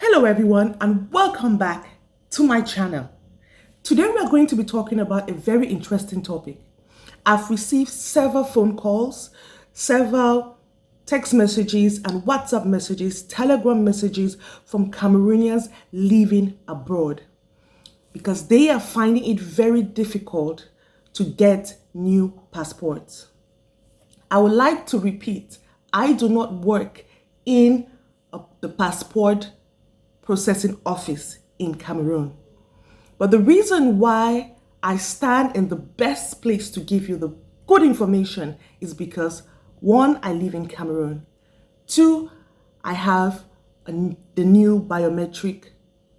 Hello everyone and welcome back to my channel. Today we are going to be talking about a very interesting topic. I've received several phone calls, several text messages and WhatsApp messages, Telegram messages from Cameroonians living abroad because they are finding it very difficult to get new passports. I would like to repeat, I do not work in the passport processing office in Cameroon. But the reason why I stand in the best place to give you the good information is because one, I live in Cameroon. Two, I have the new biometric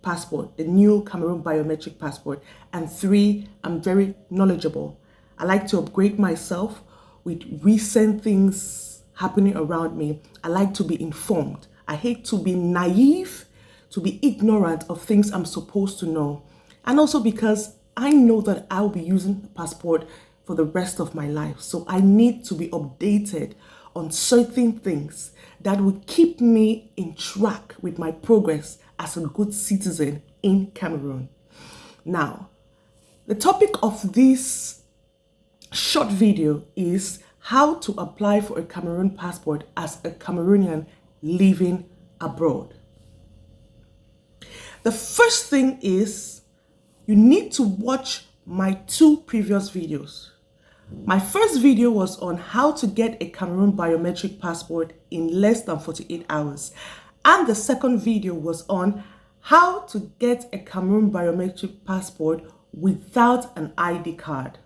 passport, the new Cameroon biometric passport. And three, I'm very knowledgeable. I like to upgrade myself with recent things happening around me. I like to be informed. I hate to be naive, to be ignorant of things I'm supposed to know. And also because I know that I'll be using the passport for the rest of my life. So I need to be updated on certain things that will keep me in track with my progress as a good citizen in Cameroon. Now, the topic of this short video is how to apply for a Cameroon passport as a Cameroonian living abroad. The first thing is you need to watch my two previous videos. My first video was on how to get a Cameroon biometric passport in less than 48 hours. And the second video was on how to get a Cameroon biometric passport without an ID card.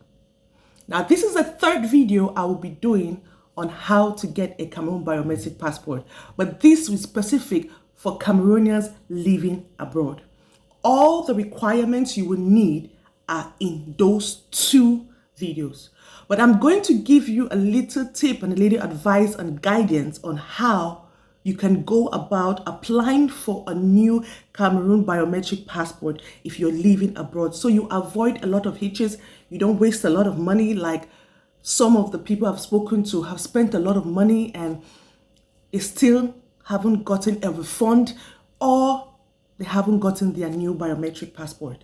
Now, this is the third video I will be doing on how to get a Cameroon biometric passport, but this is specific for Cameroonians living abroad. All the requirements you will need are in those two videos. But I'm going to give you a little tip and a little advice and guidance on how you can go about applying for a new Cameroon biometric passport if you're living abroad. So you avoid a lot of hitches, you don't waste a lot of money like some of the people I've spoken to have spent a lot of money and they still haven't gotten a refund or they haven't gotten their new biometric passport.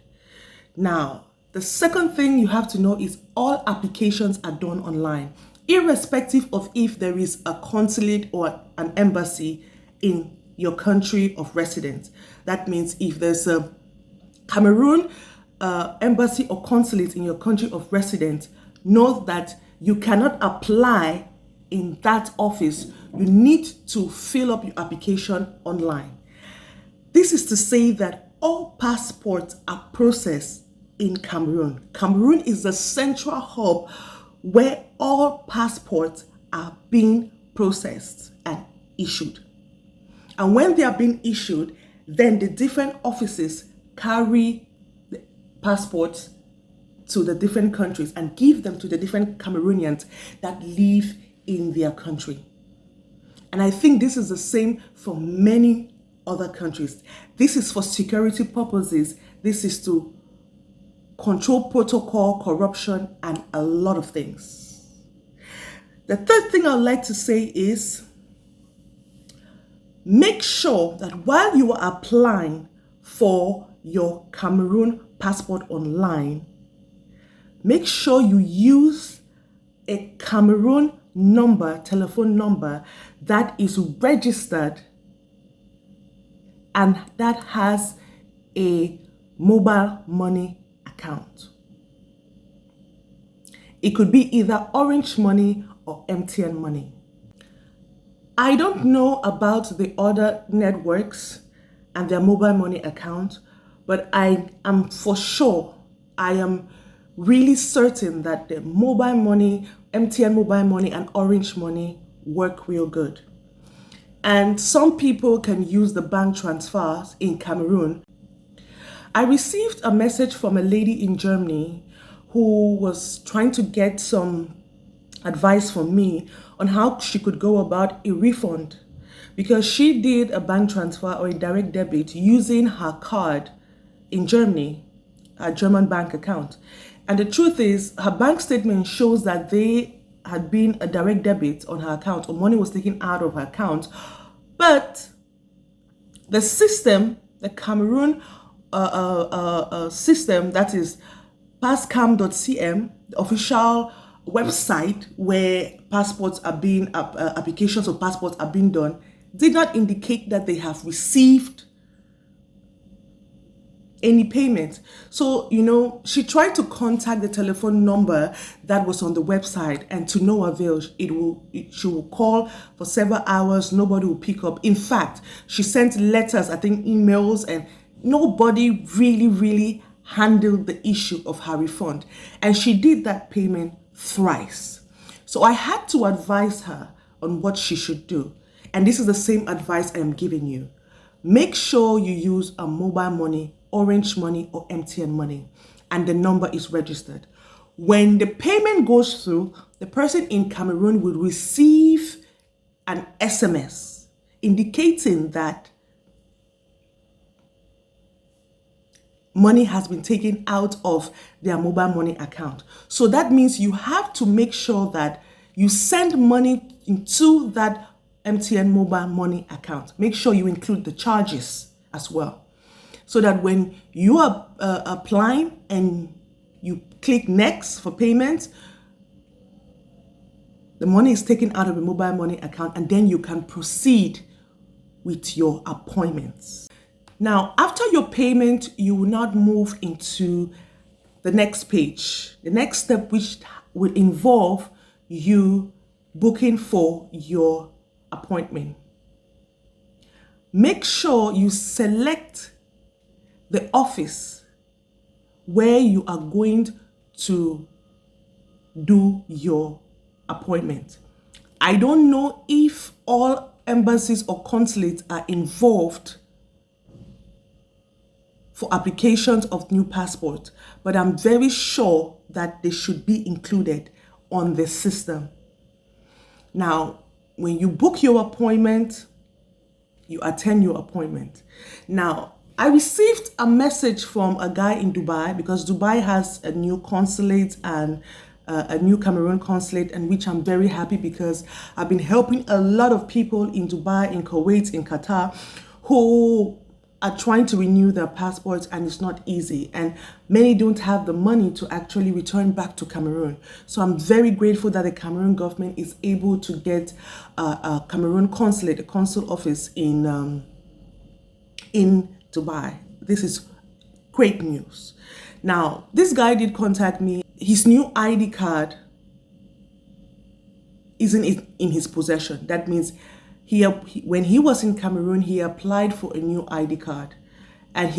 Now, the second thing you have to know is all applications are done online, irrespective of if there is a consulate or an embassy in your country of residence. That means if there's a Cameroon embassy or consulate in your country of residence, know that you cannot apply in that office. You need to fill up your application online. This is to say that all passports are processed in Cameroon. Cameroon is the central hub where all passports are being processed and issued. And when they are being issued, then the different offices carry the passports to the different countries and give them to the different Cameroonians that live in their country. And I think this is the same for many other countries. This is for security purposes. This is to control protocol, corruption, and a lot of things. The third thing I'd like to say is make sure that while you are applying for your Cameroon passport online, make sure you use a Cameroon number, telephone number that is registered and that has a mobile money account. It could be either Orange Money or MTN Money. I don't know about the other networks and their mobile money account, but I am for sure, I am really certain that the mobile money, MTN mobile money and Orange Money work real good. And some people can use the bank transfers in Cameroon. I received a message from a lady in Germany who was trying to get some advice from me on how she could go about a refund because she did a bank transfer or a direct debit using her card in Germany, a German bank account. And the truth is, her bank statement shows that they had been a direct debit on her account or money was taken out of her account, but the system the Cameroon system, that is passcam.cm, the official website where passports are being applications of passports are being done, did not indicate that they have received any payment. So, she tried to contact the telephone number that was on the website, and to no avail. She will call for several hours, nobody will pick up. In fact, she sent letters, I think emails, and nobody really handled the issue of her refund. And she did that payment thrice. So I had to advise her on what she should do. And this is the same advice I am giving you. Make sure you use a mobile money, Orange Money or MTN Money, and the number is registered. When the payment goes through, the person in Cameroon will receive an SMS indicating that money has been taken out of their mobile money account. So that means you have to make sure that you send money into that MTN mobile money account. Make sure you include the charges as well, so that when you are applying and you click next for payment, the money is taken out of the mobile money account, and then you can proceed with your appointments. Now, after your payment, you will not move into the next page. The next step, which will involve you booking for your appointment. Make sure you select the office where you are going to do your appointment. I don't know if all embassies or consulates are involved for applications of new passport, but I'm very sure that they should be included on the system. Now, when you book your appointment, you attend your appointment. Now, I received a message from a guy in Dubai, because Dubai has a new consulate and a new Cameroon consulate, and which I'm very happy, because I've been helping a lot of people in Dubai, in Kuwait, in Qatar, who are trying to renew their passports, and it's not easy, and many don't have the money to actually return back to Cameroon. So I'm very grateful that the Cameroon government is able to get a Cameroon consulate, a consul office in Dubai. This is great news. Now, this guy did contact me. His new ID card isn't in his possession. That means when he was in Cameroon, he applied for a new ID card, and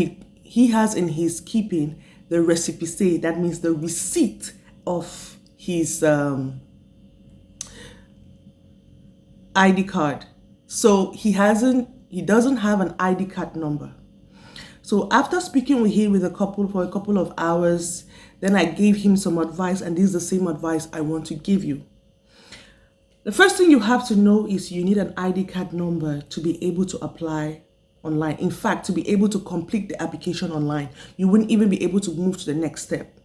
he has in his keeping the récépissé. That means the receipt of his ID card. So he doesn't have an ID card number. So after speaking with him for a couple of hours, then I gave him some advice, and this is the same advice I want to give you. The first thing you have to know is you need an ID card number to be able to apply online. In fact, to be able to complete the application online, you wouldn't even be able to move to the next step.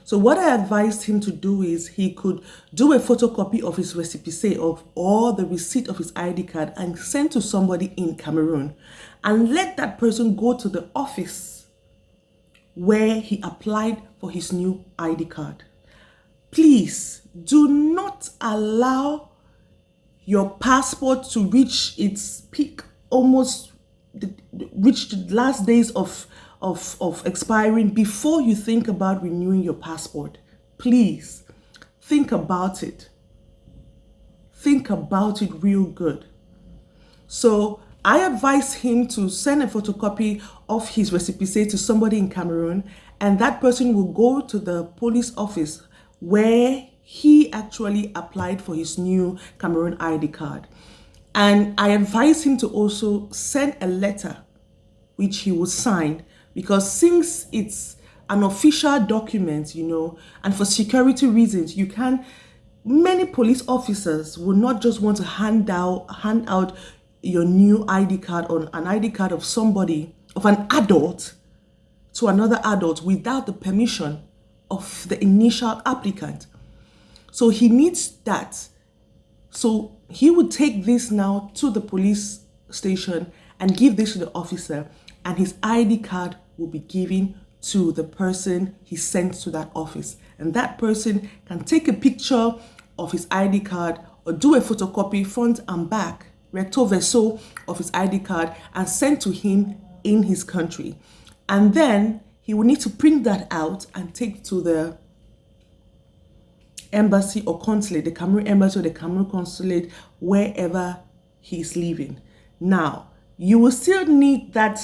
So what I advised him to do is he could do a photocopy of his récépissé or the receipt of his ID card and send to somebody in Cameroon, and let that person go to the office where he applied for his new ID card. Please do not allow your passport to reach its peak, reach the last days of expiring before you think about renewing your passport. Please think about it. Think about it real good. So I advise him to send a photocopy of his récépissé to somebody in Cameroon, and that person will go to the police office where he actually applied for his new Cameroon ID card. And I advise him to also send a letter which he will sign, because since it's an official document, and for security reasons, many police officers will not just want to hand out your new ID card or an ID card of an adult to another adult without the permission of the initial applicant. So he needs that. So he would take this now to the police station, and give this to the officer, and his ID card will be given to the person he sent to that office. And that person can take a picture of his ID card or do a photocopy front and back, recto verso, of his ID card and send to him in his country. And then he will need to print that out and take to the embassy or consulate, the Cameroon embassy or the Cameroon consulate, wherever he's living. Now, you will still need that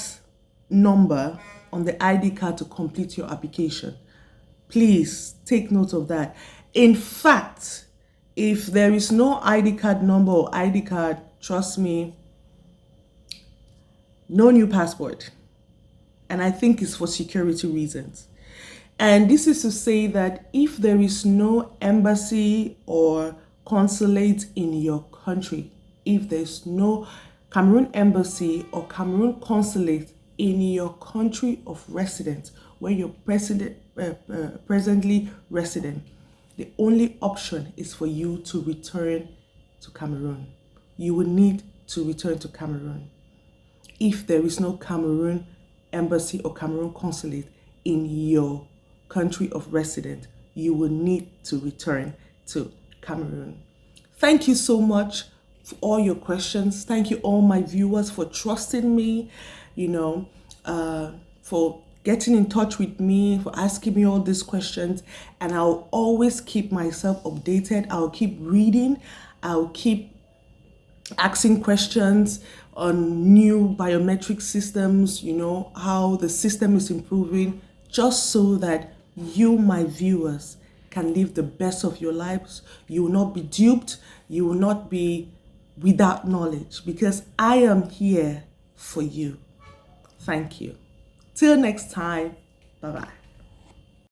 number on the ID card to complete your application. Please take note of that. In fact, if there is no ID card number or ID card, trust me, no new passport. And I think it's for security reasons. And this is to say that if there is no embassy or consulate in your country, if there's no Cameroon embassy or Cameroon consulate in your country of residence, where you're presently resident, the only option is for you to return to Cameroon. You will need to return to Cameroon. If there is no Cameroon embassy or Cameroon consulate in your country of residence, you will need to return to Cameroon. Thank you so much for all your questions. Thank you all my viewers for trusting me, for getting in touch with me, for asking me all these questions. And I'll always keep myself updated. I'll keep reading. I'll keep asking questions on new biometric systems, how the system is improving, just so that you, my viewers, can live the best of your lives. You will not be duped. You will not be without knowledge, because I am here for you. Thank you. Till next time. Bye-bye.